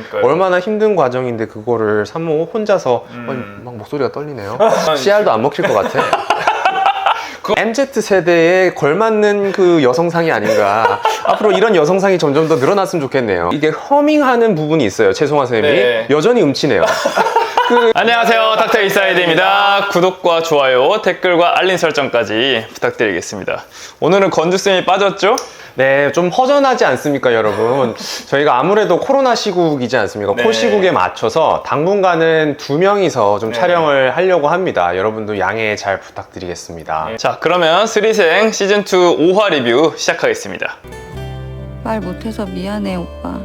그러니까요. 얼마나 힘든 과정인데 그거를 산모 혼자서 막 목소리가 떨리네요. CR도 안 먹힐 것 같아. MZ세대에 걸맞는 그 여성상이 아닌가. 앞으로 이런 여성상이 점점 더 늘어났으면 좋겠네요. 이게 허밍하는 부분이 있어요. 최송화 선생님이. 네. 여전히 음치네요. 안녕하세요, 닥터 인사이드입니다. 구독과 좋아요, 댓글과 알림 설정까지 부탁드리겠습니다. 오늘은 건주쌤이 빠졌죠? 네, 좀 허전하지 않습니까, 여러분? 저희가 아무래도 코로나 시국이지 않습니까? 네. 코 시국에 맞춰서 당분간은 2명이서 좀 네. 촬영을 하려고 합니다. 여러분도 양해 잘 부탁드리겠습니다. 자, 그러면 스리생 시즌2 5화 리뷰 시작하겠습니다. 말 못해서 미안해, 오빠.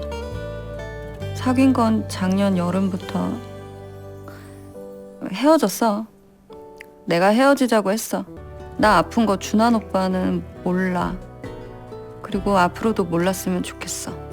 사귄 건 작년 여름부터. 헤어졌어. 내가 헤어지자고 했어. 나 아픈 거 준환 오빠는 몰라. 그리고 앞으로도 몰랐으면 좋겠어.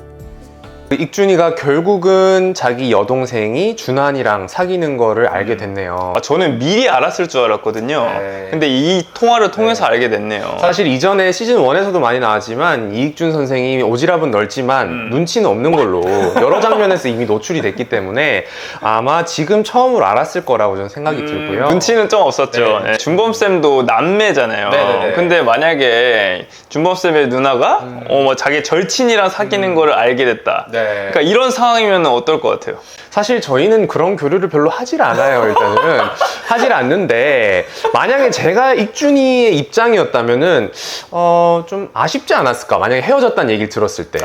익준이가 결국은 자기 여동생이 준환이랑 사귀는 거를 알게 됐네요. 저는 미리 알았을 줄 알았거든요. 네. 근데 이 통화를 통해서 알게 됐네요. 사실 이전에 시즌 1에서도 많이 나왔지만 이익준 선생이 오지랖은 넓지만 눈치는 없는 걸로 여러 장면에서 이미 노출이 됐기 때문에 아마 지금 처음으로 알았을 거라고 저는 생각이 들고요. 눈치는 좀 없었죠. 네. 네. 준범쌤도 남매잖아요. 네네네. 근데 만약에 준범쌤의 누나가 뭐 자기 절친이랑 사귀는 거를 알게 됐다. 네. 그러니까 이런 상황이면 어떨 것 같아요? 사실 저희는 그런 교류를 별로 하질 않아요. 일단은 하질 않는데 만약에 제가 익준이의 입장이었다면은 좀 아쉽지 않았을까? 만약에 헤어졌다는 얘기를 들었을 때.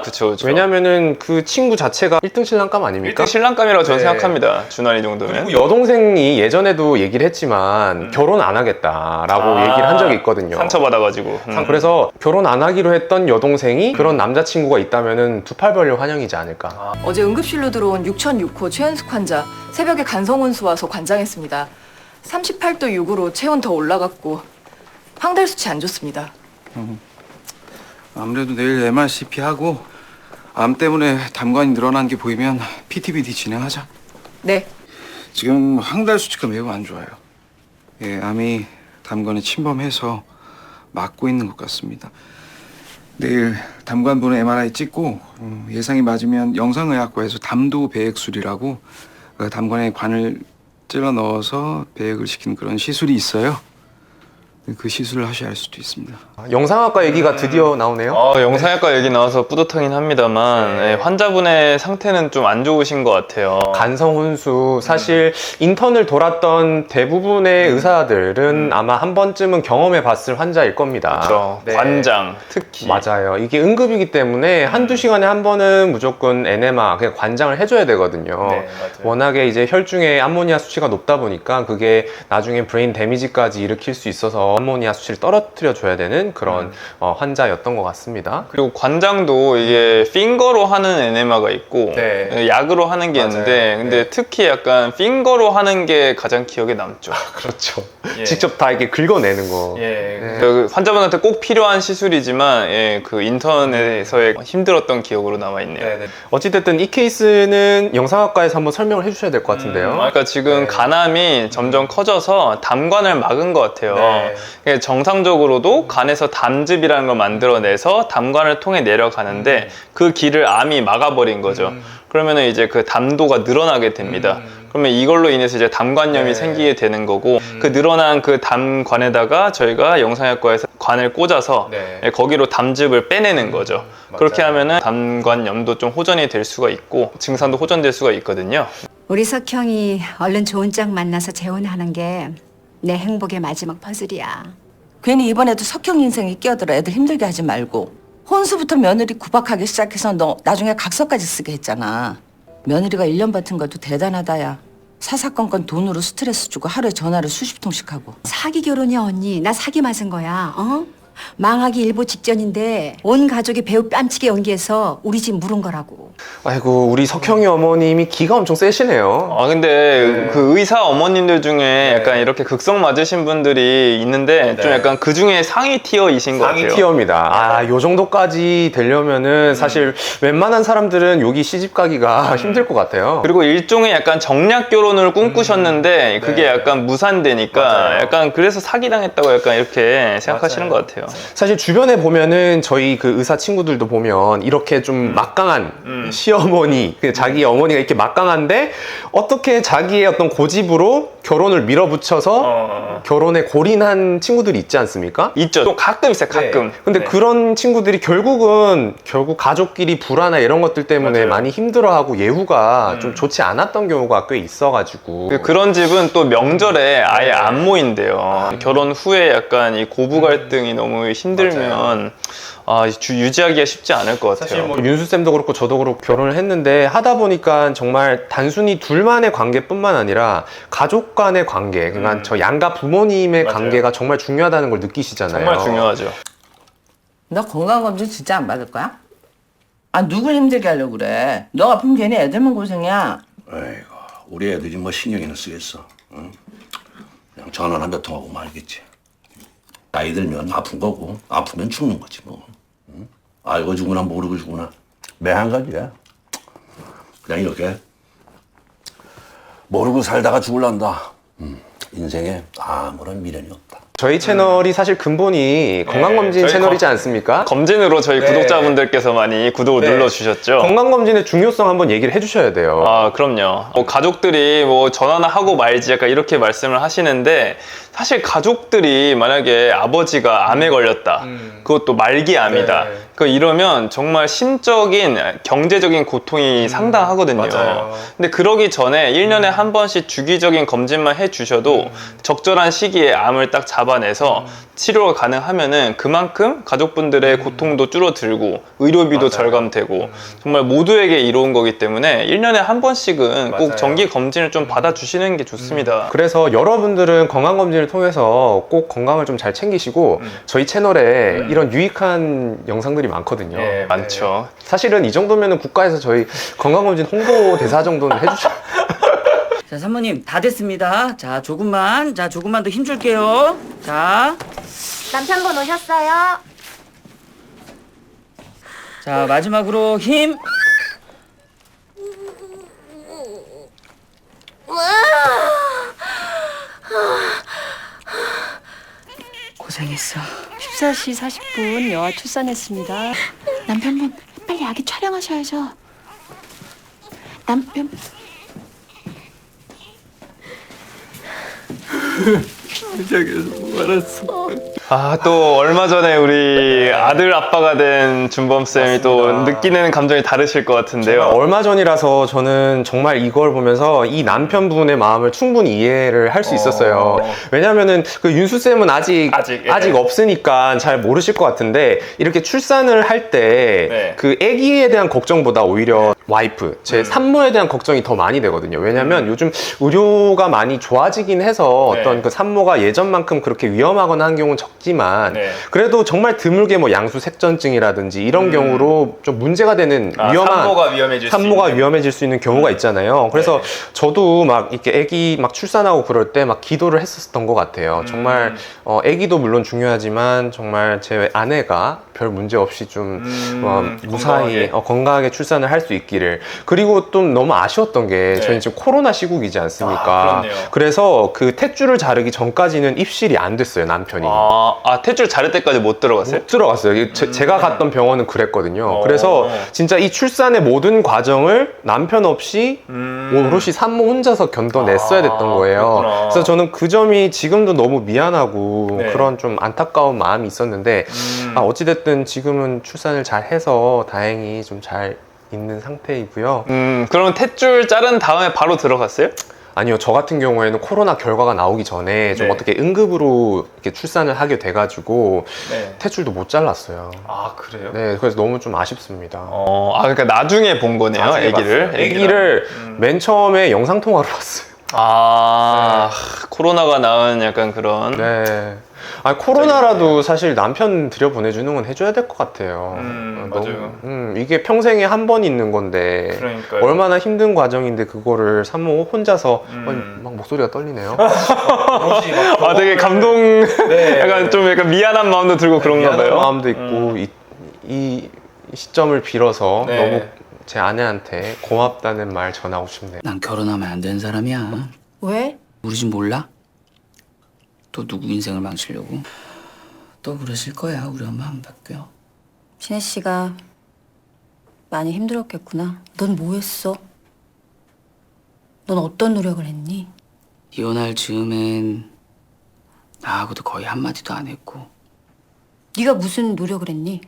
그쵸, 그쵸. 왜냐면은 그 친구 자체가 1등 신랑감 아닙니까? 1등 신랑감이라고 저는 네. 생각합니다. 준환이 정도면. 그리고 여동생이 예전에도 얘기를 했지만 결혼 안 하겠다라고 얘기를 한 적이 있거든요. 상처받아가지고. 그래서 결혼 안 하기로 했던 여동생이 그런 남자친구가 있다면은 두 팔 벌려 환영이지 않을까. 어제 응급실로 들어온 6006호 최현숙 환자 새벽에 간성혼수 와서 관장했습니다. 38도 6으로 체온 더 올라갔고 황달 수치 안 좋습니다. 아무래도 내일 MRCP 하고 암 때문에 담관이 늘어난 게 보이면 PTBD 진행하자. 네, 지금 황달 수치가 매우 안 좋아요. 예, 암이 담관에 침범해서 막고 있는 것 같습니다. 내일 담관분은 MRI 찍고 예상이 맞으면 영상의학과에서 담도 배액술이라고 담관에 관을 찔러 넣어서 배액을 시키는 그런 시술이 있어요. 그 시술을 하셔야 할 수도 있습니다. 영상학과 얘기가 드디어 나오네요. 영상학과 얘기 나와서 뿌듯하긴 합니다만 네. 환자분의 상태는 좀 안 좋으신 것 같아요. 간성혼수 사실 인턴을 돌았던 대부분의 의사들은 아마 한 번쯤은 경험해 봤을 환자일 겁니다. 그렇죠. 네. 관장 특히. 맞아요. 이게 응급이기 때문에 한두 시간에 한 번은 무조건 에네마, 그냥 관장을 해줘야 되거든요. 네, 맞아요. 워낙에 이제 혈중에 암모니아 수치가 높다 보니까 그게 나중에 브레인 데미지까지 일으킬 수 있어서 암모니아 수치를 떨어뜨려 줘야 되는 그런 환자였던 것 같습니다. 그리고 관장도 이게 핑거로 하는 에네마가 있고 네. 약으로 하는 게 맞아요. 있는데 근데 네. 특히 약간 핑거로 하는 게 가장 기억에 남죠. 그렇죠. 예. 직접 다 이렇게 긁어내는 거. 예, 그 환자분한테 꼭 필요한 시술이지만 그 인턴에서의 힘들었던 기억으로 남아있네요. 어찌됐든 이 케이스는 영상학과에서 한번 설명을 해주셔야 될 것 같은데요. 그러니까 지금 네. 간암이 점점 커져서 담관을 막은 것 같아요. 네. 그러니까 정상적으로도 간에서 담즙이라는 걸 만들어내서 담관을 통해 내려가는데 그 길을 암이 막아버린 거죠. 그러면은 이제 그 담도가 늘어나게 됩니다. 그러면 이걸로 인해서 이제 담관염이 네. 생기게 되는 거고 그 늘어난 그 담관에다가 저희가 영상학과에서 관을 꽂아서 네. 거기로 담즙을 빼내는 거죠. 그렇게 맞아요. 하면은 담관염도 좀 호전이 될 수가 있고 증상도 호전될 수가 있거든요. 우리 석형이 얼른 좋은 짝 만나서 재혼하는 게 내 행복의 마지막 퍼즐이야. 괜히 이번에도 석형 인생에 끼어들어 애들 힘들게 하지 말고 혼수부터 며느리 구박하기 시작해서 너 나중에 각서까지 쓰게 했잖아. 며느리가 1년 버틴 것도 대단하다 야. 사사건건 돈으로 스트레스 주고 하루에 전화를 수십 통씩 하고. 사기 결혼이야 언니. 나 사기 맞은 거야. 어? 망하기 일보 직전인데 온 가족이 배우 뺨치게 연기해서 우리 집 물은 거라고. 아이고 우리 석형이 어머님이 기가 엄청 세시네요. 근데 그 의사 어머님들 중에 약간 이렇게 극성 맞으신 분들이 있는데 좀 약간 그 중에 상위 티어이신 것 같아요. 상위 티어입니다. 요 정도까지 되려면은 사실 웬만한 사람들은 여기 시집 가기가 힘들 것 같아요. 그리고 일종의 약간 정략 결혼을 꿈꾸셨는데 그게 약간 무산되니까 맞아요. 약간 그래서 사기당했다고 약간 이렇게 생각하시는 맞아요. 것 같아요. 같아요. 사실 주변에 보면은 저희 그 의사 친구들도 보면 이렇게 좀 막강한 시어머니, 자기 어머니가 이렇게 막강한데 어떻게 자기의 어떤 고집으로 결혼을 밀어붙여서 결혼에 골인한 친구들이 있지 않습니까? 있죠. 또 가끔 있어요. 가끔. 근데 네. 그런 친구들이 결국 가족끼리 불화나 이런 것들 때문에 맞아요. 많이 힘들어하고 예후가 좀 좋지 않았던 경우가 꽤 있어가지고 그런 집은 또 명절에 아예 안 모인대요. 결혼 후에 약간 이 고부 갈등이 너무 힘들면 유지하기가 쉽지 않을 것 같아요. 사실 뭐 윤수쌤도 그렇고 저도 그렇고 결혼을 했는데 하다 보니까 정말 단순히 둘만의 관계뿐만 아니라 가족 간의 관계, 그러니까 저 양가 부모님의 맞아요. 관계가 정말 중요하다는 걸 느끼시잖아요. 정말 중요하죠. 너 건강검진 진짜 안 받을 거야? 아, 누굴 힘들게 하려고 그래? 너 아프면 괜히 애들만 고생이야. 아이고, 우리 애들이 뭐 신경이나 쓰겠어. 응? 그냥 전화 한 몇 통하고 말겠지. 나이 들면 아픈 거고, 아프면 죽는 거지 뭐. 응? 알고 죽으나 모르고 죽으나 매 한 가지야. 그냥 이렇게 모르고 살다가 죽을란다. 인생에 아무런 미련이 없다. 저희 채널이 사실 근본이 건강검진 저희 채널이지 않습니까? 검진으로 저희 구독자분들께서 많이 구독을 눌러주셨죠. 건강검진의 중요성 한번 얘기를 해주셔야 돼요. 아, 그럼요. 뭐 가족들이 뭐 전화나 하고 말지 약간 이렇게 말씀을 하시는데 사실 가족들이 만약에 아버지가 암에 걸렸다. 그것도 말기암이다. 이러면 정말 심적인 경제적인 고통이 상당하거든요. 맞아요. 근데 그러기 전에 1년에 한 번씩 주기적인 검진만 해주셔도 적절한 시기에 암을 딱 잡아내서 치료가 가능하면은 그만큼 가족분들의 고통도 줄어들고 의료비도 절감되고 정말 모두에게 이로운 거기 때문에 1년에 한 번씩은 꼭 정기 검진을 좀 받아주시는 게 좋습니다. 그래서 여러분들은 건강검진을 통해서 꼭 건강을 좀 잘 챙기시고 저희 채널에 이런 유익한 영상들이 많거든요. 많죠. 사실은 이 정도면 국가에서 저희 건강검진 홍보 대사 정도는 해주셔. 자, 사모님 다 됐습니다. 자, 조금만 더 힘줄게요. 자, 남편분 오셨어요? 자, 마지막으로 힘. 고생했어. 14시 40분 여아 출산했습니다. 남편분 빨리 아기 촬영하셔야죠. 남편 또 얼마 전에 우리 아들 아빠가 된 준범쌤이 또 느끼는 감정이 다르실 것 같은데요. 얼마 전이라서 저는 정말 이걸 보면서 이 남편분의 마음을 충분히 이해를 할 수 있었어요. 왜냐면은 그 윤수쌤은 아직 없으니까 잘 모르실 것 같은데 이렇게 출산을 할 때 그 아기에 대한 걱정보다 오히려 와이프, 제 산모에 대한 걱정이 더 많이 되거든요. 왜냐면 요즘 의료가 많이 좋아지긴 해서 어떤 그 산모가 예전만큼 그렇게 위험하거나 한 경우는 적지만 그래도 정말 드물게 뭐 양수색전증이라든지 이런 경우로 좀 문제가 되는 위험한 산모가 위험해질 수 있는 경우가 있잖아요. 그래서 저도 막 이렇게 아기 막 출산하고 그럴 때 막 기도를 했었던 것 같아요. 정말 아기도 물론 중요하지만 정말 제 아내가 별 문제 없이 좀 무사히 건강하게 출산을 할 수 있기를. 그리고 좀 너무 아쉬웠던 게 저희 지금 코로나 시국이지 않습니까? 그래서 그 탯줄을 자르기 전까지는 입실이 안 됐어요, 남편이. 탯줄 자를 때까지 못 들어갔어요? 못 들어갔어요. 제가 갔던 병원은 그랬거든요. 그래서 진짜 이 출산의 모든 과정을 남편 없이 오롯이 산모 혼자서 견뎌냈어야 됐던 거예요. 그렇구나. 그래서 저는 그 점이 지금도 너무 미안하고 그런 좀 안타까운 마음이 있었는데 어찌됐든 지금은 출산을 잘 해서 다행히 좀 잘 있는 상태이고요. 그럼 탯줄 자른 다음에 바로 들어갔어요? 아니요, 저 같은 경우에는 코로나 결과가 나오기 전에 좀 어떻게 응급으로 이렇게 출산을 하게 돼가지고 탯줄도 못 잘랐어요. 아, 그래요? 네, 그래서 너무 좀 아쉽습니다. 그러니까 나중에 본 거네요, 아기를 맨 처음에 영상 통화로 봤어요. 코로나가 낳은 약간 그런. 네. 코로나라도 사실 남편 들여보내주는 건 해줘야 될 것 같아요. 맞아요. 이게 평생에 한 번 있는 건데 그러니까요. 얼마나 힘든 과정인데 그거를 산모 혼자서 막 목소리가 떨리네요. 되게 감동. 약간 좀 약간 미안한 마음도 들고 그런가 봐요. 미안한 마음도 있고 이 시점을 빌어서 너무 제 아내한테 고맙다는 말 전하고 싶네요. 난 결혼하면 안 되는 사람이야. 왜? 우리 집 몰라? 또 누구 인생을 망치려고? 또 그러실 거야. 우리 엄마 안 바뀌어. 신혜 씨가 많이 힘들었겠구나. 넌 뭐 했어? 넌 어떤 노력을 했니? 이혼할 즈음엔 나하고도 거의 한마디도 안 했고. 네가 무슨 노력을 했니?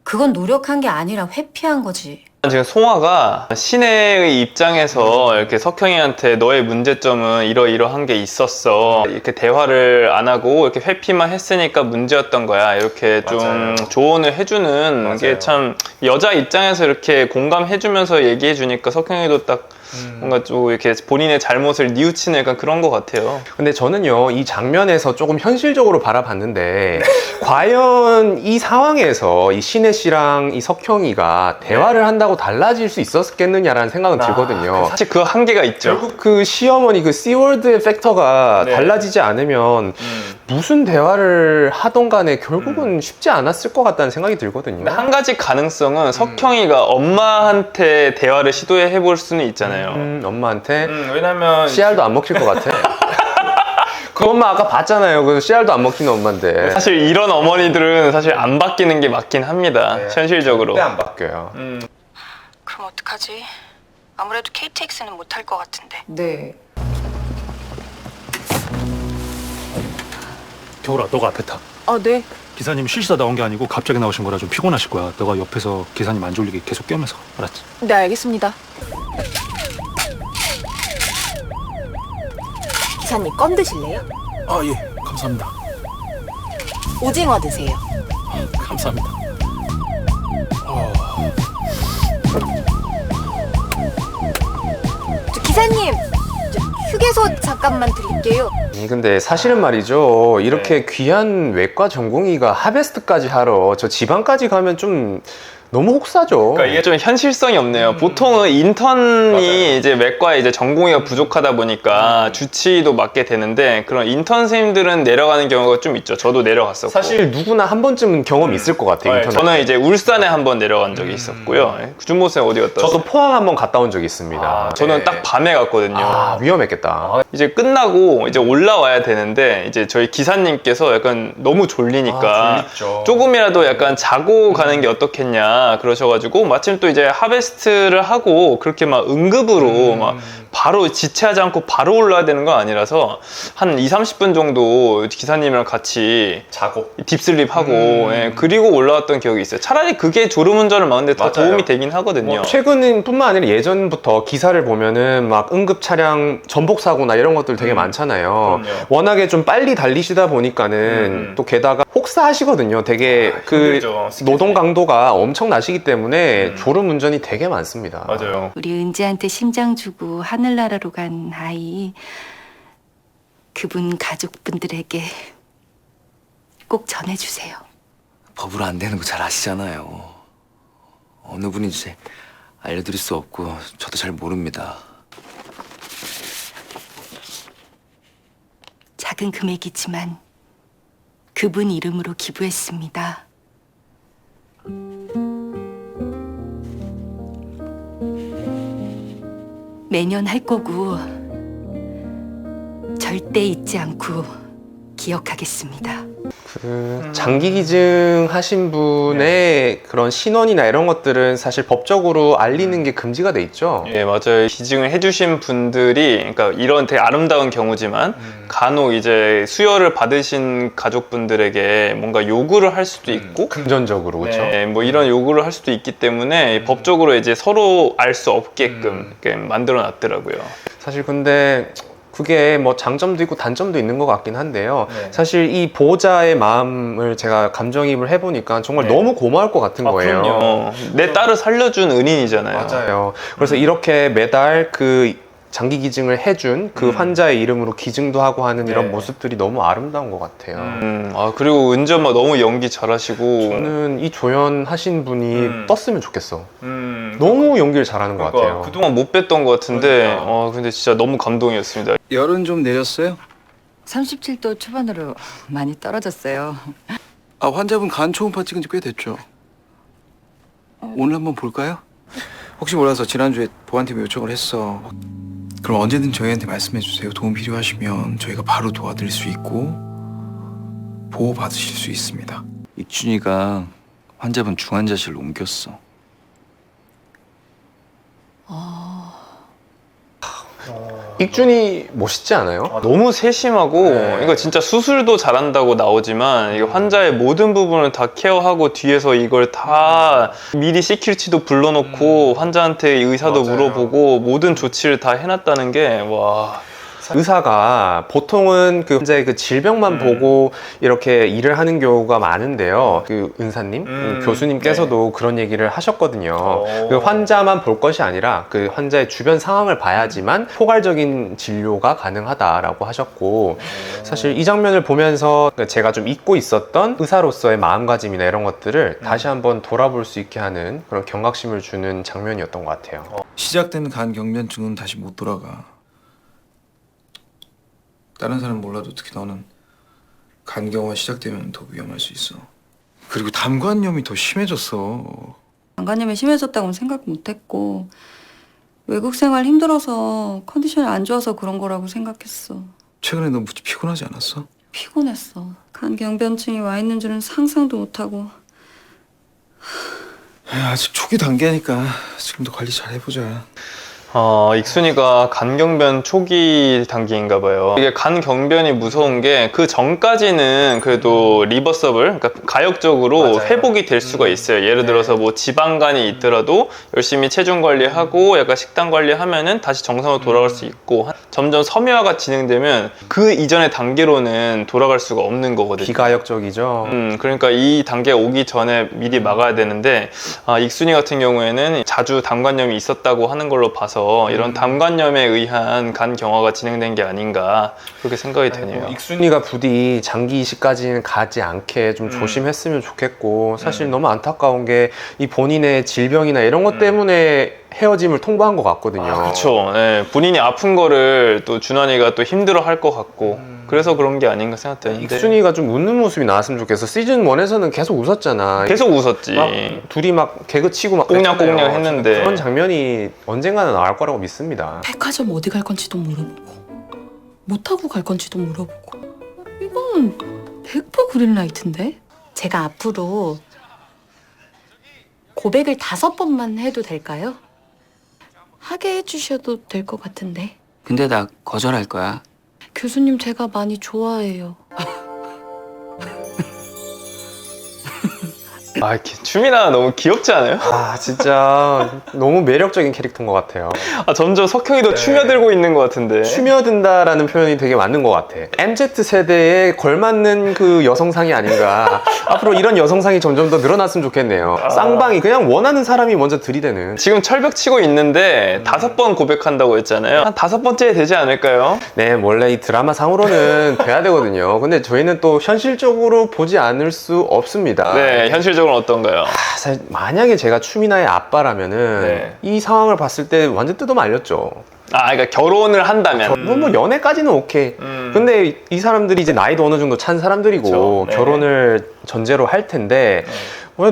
그건 노력한 게 아니라 회피한 거지. 지금 송화가 신혜의 입장에서 이렇게 석형이한테 너의 문제점은 이러이러한 게 있었어. 이렇게 대화를 안 하고 이렇게 회피만 했으니까 문제였던 거야. 이렇게 좀 맞아요. 조언을 해주는 맞아요. 게 참 여자 입장에서 이렇게 공감해주면서 얘기해주니까 석형이도 딱 뭔가 좀 이렇게 본인의 잘못을 뉘우치는 약간 그런 것 같아요. 근데 저는요, 이 장면에서 조금 현실적으로 바라봤는데, 과연 이 상황에서 이 신혜 씨랑 이 석형이가 대화를 한다고 달라질 수 있었겠느냐라는 생각은 들거든요. 사실 그 한계가 있죠. 결국 그 시어머니 그 C월드의 팩터가 네. 달라지지 않으면 무슨 대화를 하던 간에 결국은 쉽지 않았을 것 같다는 생각이 들거든요. 근데 한 가지 가능성은 석형이가 엄마한테 대화를 시도해 볼 수는 있잖아요. 엄마한테 왜냐면 씨알도 안 먹힐 것 같아. 그 엄마 아까 봤잖아요. 그 씨알도 안 먹히는 엄마인데. 사실 이런 어머니들은 사실 안 바뀌는 게 맞긴 합니다. 현실적으로. 절대 안 바뀌어요. 그럼 어떡하지? 아무래도 KTX는 못 탈 것 같은데. 네. 겨울아, 너가 앞에 타. 네. 기사님 실시다 나온 게 아니고 갑자기 나오신 거라 좀 피곤하실 거야. 너가 옆에서 기사님 안 졸리게 계속 껴면서. 알았지? 네, 알겠습니다. 기사님, 껌 드실래요? 아, 예. 감사합니다. 오징어 드세요. 감사합니다. 기사님, 휴게소 잠깐만 드릴게요. 근데 사실은 말이죠. 이렇게 귀한 외과 전공의가 하베스트까지 하러 저 지방까지 가면 좀 너무 혹사죠. 그러니까 이게 좀 현실성이 없네요. 보통은 인턴이 이제 외과에 이제 전공의가 부족하다 보니까 주치의도 맡게 되는데 그런 인턴 선생님들은 내려가는 경우가 좀 있죠. 저도 내려갔었고. 사실 누구나 한 번쯤은 경험이 있을 것 같아요. 인터넷. 저는 이제 울산에 한번 내려간 적이 있었고요. 구준모 쌤 어디 갔다 왔어요? 저도 포항 한번 갔다 온 적이 있습니다. 저는 네. 딱 밤에 갔거든요. 위험했겠다. 이제 끝나고 이제 올라와야 되는데 이제 저희 기사님께서 약간 너무 졸리니까 졸립죠. 조금이라도 약간 자고 가는 게 어떻겠냐 그러셔가지고 마침 또 이제 하베스트를 하고 그렇게 막 응급으로 막 바로 지체하지 않고 바로 올라야 되는 건 아니라서 한 2-30분 정도 기사님이랑 같이 자고. 딥슬립하고 예, 그리고 올라왔던 기억이 있어요. 차라리 그게 졸음운전을 막는데 더 맞아요. 도움이 되긴 하거든요. 뭐 최근뿐만 아니라 예전부터 기사를 보면은 막 응급 차량 전복 사고나 이런 것들 되게 많잖아요. 그럼요. 워낙에 좀 빨리 달리시다 보니까는 또 게다가 혹사하시거든요. 되게 그 힘들죠, 스케줄이. 노동 강도가 엄청 나시기 때문에 졸음 운전이 되게 많습니다. 맞아요. 우리 은지한테 심장 주고 하늘나라로 간 아이, 그분 가족분들에게 꼭 전해주세요. 법으로 안 되는 거 잘 아시잖아요. 어느 분인지 알려드릴 수 없고 저도 잘 모릅니다. 작은 금액이지만 그분 이름으로 기부했습니다. 매년 할 거고 절대 잊지 않고 기억하겠습니다. 그 장기 기증 하신 분의 그런 신원이나 이런 것들은 사실 법적으로 알리는 게 금지가 돼 있죠. 예, 맞아요. 기증을 해주신 분들이, 그러니까 이런 되게 아름다운 경우지만, 간혹 이제 수혈을 받으신 가족분들에게 뭔가 요구를 할 수도 있고, 금전적으로 그렇죠. 네, 뭐 이런 요구를 할 수도 있기 때문에 법적으로 이제 서로 알 수 없게끔 이렇게 만들어 놨더라고요. 사실 근데 그게 뭐 장점도 있고 단점도 있는 것 같긴 한데요. 네. 사실 이 보호자의 마음을 제가 감정이입을 해보니까 정말 네. 너무 고마울 것 같은 거예요. 그럼요. 내 딸을 살려준 은인이잖아요. 맞아요. 그래서 이렇게 매달 그 장기 기증을 해준 그 환자의 이름으로 기증도 하고 하는 이런 네. 모습들이 너무 아름다운 것 같아요. 아, 그리고 은지엄마 너무 연기 잘하시고. 저는 이 조연하신 분이 떴으면 좋겠어. 너무 연기를 잘하는 것 같아요. 그러니까 그동안 못 뵀던 것 같은데, 그러니까. 근데 진짜 너무 감동이었습니다. 열은 좀 내렸어요? 37도 초반으로 많이 떨어졌어요. 아, 환자분 간 초음파 찍은 지 꽤 됐죠? 오늘 한번 볼까요? 혹시 몰라서 지난주에 보안팀에 요청을 했어. 그럼 언제든 저희한테 말씀해 주세요. 도움 필요하시면 저희가 바로 도와드릴 수 있고 보호 받으실 수 있습니다. 익준이가 환자분 중환자실로 옮겼어. 익준이 멋있지 않아요? 너무 세심하고 네. 이거 진짜 수술도 잘한다고 나오지만 이거 환자의 모든 부분을 다 케어하고 뒤에서 이걸 다 미리 CQC도 불러놓고 환자한테 의사도 맞아요. 물어보고 모든 조치를 다 해놨다는 게 와. 의사가 보통은 그 환자의 그 질병만 보고 이렇게 일을 하는 경우가 많은데요. 그 은사님, 교수님께서도 그런 얘기를 하셨거든요. 그 환자만 볼 것이 아니라 그 환자의 주변 상황을 봐야지만 포괄적인 진료가 가능하다라고 하셨고, 사실 이 장면을 보면서 제가 좀 잊고 있었던 의사로서의 마음가짐이나 이런 것들을 다시 한번 돌아볼 수 있게 하는 그런 경각심을 주는 장면이었던 것 같아요. 시작된 간 경련증은 다시 못 돌아가. 다른 사람 몰라도 특히 너는 간경화 시작되면 더 위험할 수 있어. 그리고 담관염이 더 심해졌어. 안간힘이 심해졌다고는 생각 못했고 외국 생활 힘들어서 컨디션이 안 좋아서 그런 거라고 생각했어. 최근에 너 무지 피곤하지 않았어? 피곤했어. 간경변증이 와 있는 줄은 상상도 못하고. 아직 초기 단계니까 지금도 관리 잘 해보자. 익순이가 간경변 초기 단계인가 봐요. 이게 간경변이 무서운 게 그 전까지는 그래도 리버서블, 그러니까 가역적으로 회복이 될 수가 있어요. 예를 들어서 뭐 지방간이 있더라도 열심히 체중 관리하고 약간 식단 관리하면은 다시 정상으로 돌아갈 수 있고, 점점 섬유화가 진행되면 그 이전의 단계로는 돌아갈 수가 없는 거거든요. 비가역적이죠. 그러니까 이 단계가 오기 전에 미리 막아야 되는데, 익순이 같은 경우에는 자주 담관염이 있었다고 하는 걸로 봐서 이런 담관염에 의한 간 경화가 진행된 게 아닌가 그렇게 생각이 되네요. 익순이가 부디 장기 이식까지는 가지 않게 좀 조심했으면 좋겠고, 사실 너무 안타까운 게 이 본인의 질병이나 이런 것 때문에 헤어짐을 통보한 것 같거든요. 그렇죠. 네, 본인이 아픈 거를 또 준환이가 또 힘들어 할 것 같고 그래서 그런 게 아닌가 생각되는데, 익순이가 좀 웃는 모습이 나왔으면 좋겠어. 시즌 1에서는 계속 웃었잖아. 계속 웃었지. 막 둘이 막 개그 치고 막 꽁냥꽁냥 그랬잖아요. 했는데. 그런 장면이 언젠가는 나올 거라고 믿습니다. 백화점 어디 갈 건지도 물어보고 못 타고 갈 건지도 물어보고. 이건 100% 그린라이트인데? 제가 앞으로 고백을 5번만 해도 될까요? 하게 해주셔도 될 것 같은데. 근데 나 거절할 거야. 교수님 제가 많이 좋아해요. 추미나 너무 귀엽지 않아요? 진짜 너무 매력적인 캐릭터인 것 같아요. 점점 석형이 더 추며들고 있는 것 같은데. 추며든다라는 표현이 되게 맞는 것 같아. MZ세대에 걸맞는 그 여성상이 아닌가. 앞으로 이런 여성상이 점점 더 늘어났으면 좋겠네요. 쌍방이 그냥 원하는 사람이 먼저 들이대는. 지금 철벽 치고 있는데 5번 고백한다고 했잖아요. 한 5번째 되지 않을까요? 네, 원래 이 드라마 상으로는 돼야 되거든요. 근데 저희는 또 현실적으로 보지 않을 수 없습니다. 네, 현실적으로 어떤가요? 사실 만약에 제가 추미나의 아빠라면은 네. 이 상황을 봤을 때 완전 뜯어말렸죠. 그러니까 결혼을 한다면. 뭐 연애까지는 오케이. 근데 이 사람들이 이제 나이도 어느 정도 찬 사람들이고 그쵸. 네. 결혼을 전제로 할 텐데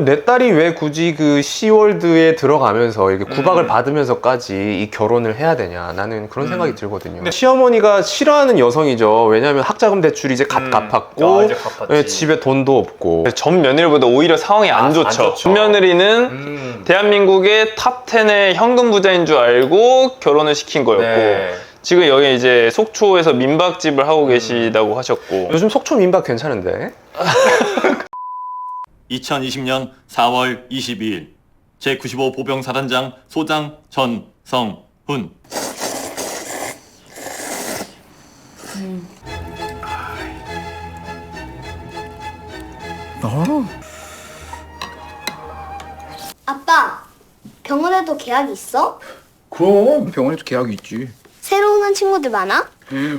내 딸이 왜 굳이 그 시월드에 들어가면서 이렇게 구박을 받으면서까지 이 결혼을 해야 되냐, 나는 그런 생각이 들거든요. 시어머니가 싫어하는 여성이죠. 왜냐하면 학자금 대출 이제 갚았고 이제 갚았지. 예, 집에 돈도 없고. 전 며느리보다 오히려 상황이 안 좋죠. 전 며느리는 대한민국의 탑 10의 현금 부자인 줄 알고 결혼을 시킨 거였고, 네. 지금 여기 이제 속초에서 민박집을 하고 계시다고 하셨고. 요즘 속초 민박 괜찮은데? 2020년 4월 22일 제95 보병사단장 소장 전성훈. 아빠, 병원에도 계약이 있어? 그럼 병원에도 계약이 있지. 새로 오는 친구들 많아?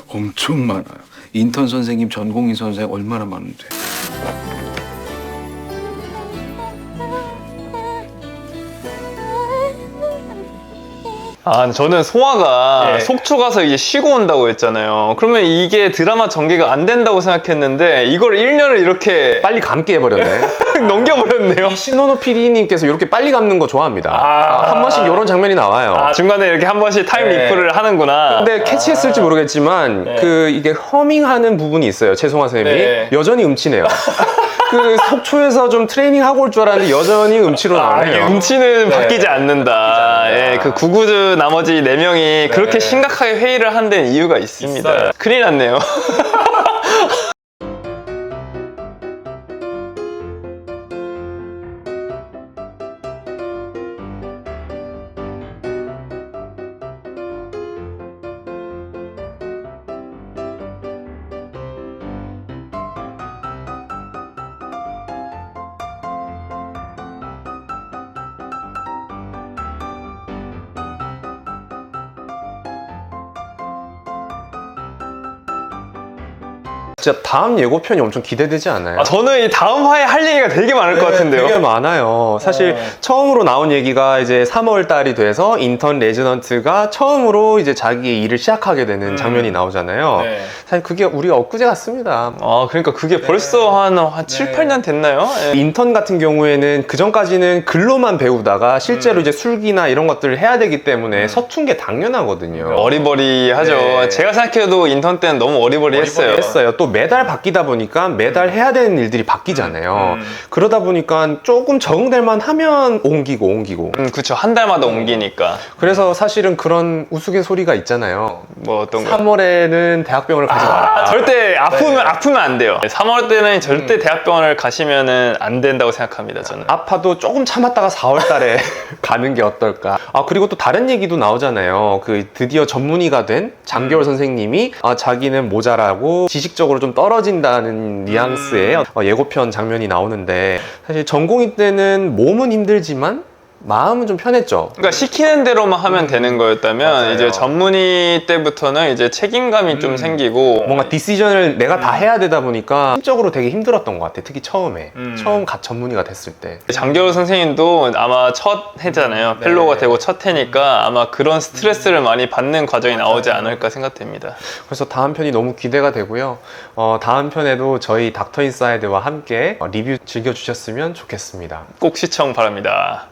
엄청 많아요. 인턴 선생님, 전공의 선생님 얼마나 많은데. 아, 저는 소아가 예. 속초 가서 이제 쉬고 온다고 했잖아요. 그러면 이게 드라마 전개가 안 된다고 생각했는데 이걸 1년을 이렇게 빨리 감게 해버렸네. 넘겨버렸네요. 신원호 PD님께서 이렇게 빨리 감는 거 좋아합니다. 한 번씩 이런 장면이 나와요. 아, 중간에 이렇게 한 번씩 타임 네. 리프를 하는구나. 근데 캐치했을지 모르겠지만 네. 그 이게 허밍하는 부분이 있어요. 최송화 쌤이 네. 여전히 음치네요. 그 속초에서 좀 트레이닝 하고 올 줄 알았는데 여전히 음치로 나오네요. 음치는 네. 바뀌지 않는다. 예, 그 구구즈 나머지 4명이 그렇게 심각하게 회의를 한 데는 이유가 있습니다. 있어요. 큰일 났네요. 진짜 다음 예고편이 엄청 기대되지 않아요? 아, 저는 이 다음 화에 할 얘기가 되게 많을 것 같은데요. 되게 많아요. 사실 처음으로 나온 얘기가 이제 3월 달이 돼서 인턴 레지던트가 처음으로 이제 자기의 일을 시작하게 되는 장면이 나오잖아요. 네. 사실 그게 우리가 엊그제 같습니다. 아, 그러니까 그게 벌써 한 7, 8년 됐나요? 예. 인턴 같은 경우에는 그 전까지는 글로만 배우다가 실제로 이제 술기나 이런 것들을 해야 되기 때문에 서툰 게 당연하거든요. 어리버리하죠. 네. 제가 생각해도 인턴 때는 너무 어리버리했어요. 했어요. 또 매달 바뀌다 보니까 매달 해야 되는 일들이 바뀌잖아요. 그러다 보니까 조금 적응될 만 하면 옮기고. 그쵸. 한 달마다 옮기니까. 그래서 사실은 그런 우스갯소리가 있잖아요. 뭐 어떤 거. 3월에는 대학병원을 가지 마라. 절대 아프면 안 돼요. 3월 때는 절대 대학병원을 가시면은 안 된다고 생각합니다, 저는. 아파도 조금 참았다가 4월 달에 가는 게 어떨까. 아, 그리고 또 다른 얘기도 나오잖아요. 그 드디어 전문의가 된 장겨울 선생님이 자기는 모자라고 지식적으로 좀 떨어진다는 뉘앙스의 예고편 장면이 나오는데, 사실 전공의 때는 몸은 힘들지만 마음은 좀 편했죠. 그러니까 시키는 대로만 하면 되는 거였다면 맞아요. 이제 전문의 때부터는 이제 책임감이 좀 생기고 뭔가 디시전을 내가 다 해야 되다 보니까 심적으로 되게 힘들었던 것 같아. 특히 처음에 처음 갓 전문의가 됐을 때. 장겨울 선생님도 아마 첫 해잖아요. 펠로우가 되고 첫 해니까 아마 그런 스트레스를 많이 받는 과정이 나오지 않을까 생각됩니다. 그래서 다음 편이 너무 기대가 되고요. 다음 편에도 저희 닥터 인사이드와 함께 리뷰 즐겨주셨으면 좋겠습니다. 꼭 시청 바랍니다.